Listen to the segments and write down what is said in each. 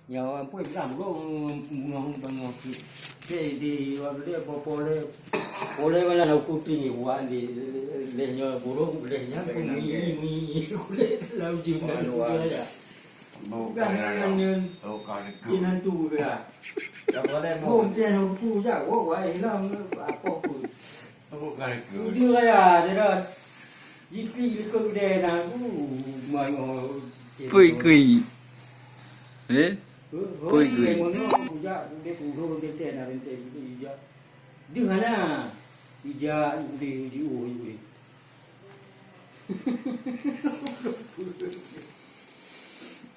Yang pun bilang ngomong di dia boleh mana nak kupi ni buat di lehnya burung lehnya mi boleh lalu jimat dia. Bukan yang jinan tu dia. Tak boleh Oh, jangan aku je. Oh, hilang apa pun. bukan ke. Dia ya, dia jiki ikut dia nak mai Pui kui. Eh? Pui pui. Puja dia puluh dia teh nak rente dia. Dia mana? Dia di oi.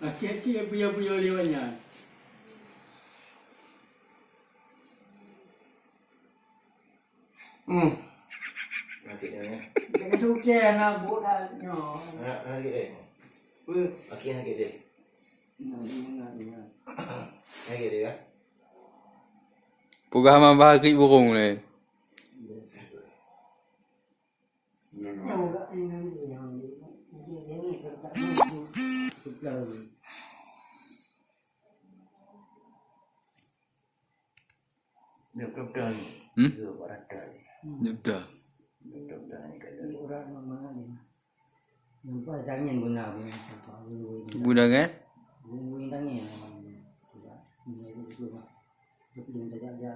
Akhir-akhir puya-puya dia banyak. Nanti ni. Jangan suka nak buat dah. Nanti deh. Okey nanti deh. Nanti deh ya. Pugah mabahagi burung ni. Dia kebetulan. Dia berada. Dah. Kebetulan ni kan. Orang mana ni? Nampak jangan guna punya. Budak kan? Bunyi tangan. Dia belum terjaga.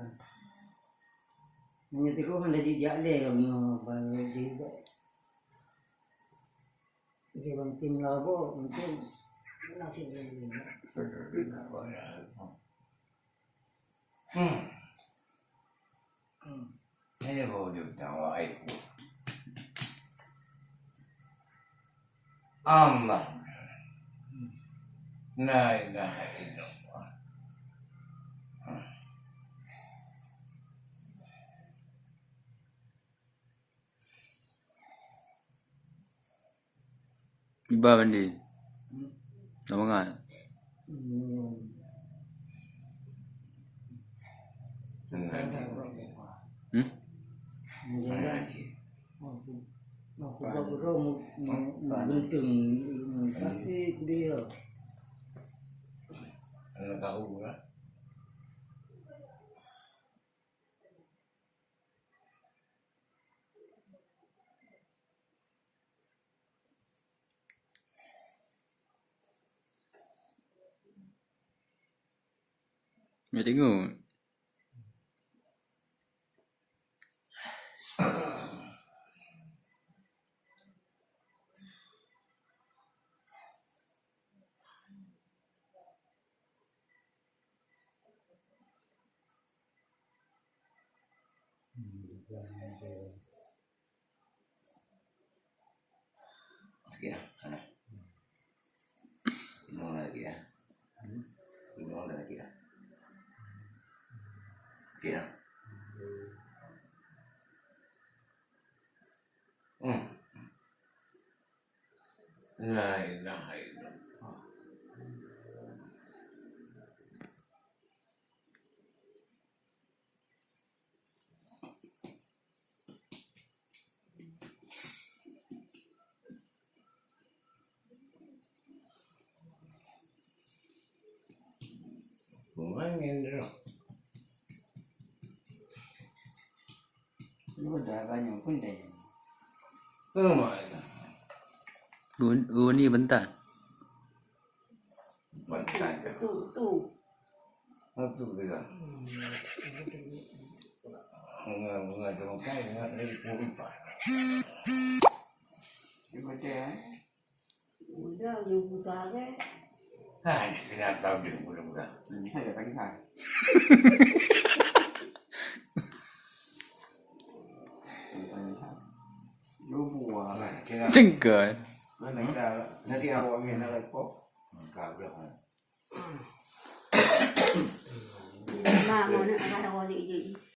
Hanya terus kan dari dia le punya dia. Dia banting labo mungkin nasib dia. Ini baru dia tahu air. Allah. La ilaha illallah. Iba mandi. Nama kan? Aku baru bentung tapi dia. Anda tahu lah. Dia tengok. Okey lah. Minum lagi ya. Minum lagi lah. Okey lah. La ilaha illallah. Mungkin dulu. Lu dah banyak pun dah. Ni bentar. Bentar. Tu. Apa dia? Enggak dong kai enggak dari purpa. Dia udah you buta ke? Hai, kena tahu dia budak-budak. Saya tak kira. Lu buah. Kena Cengkar. nanti awak ni nak kau. Kau dah. Mà mà nó là hồ gì gì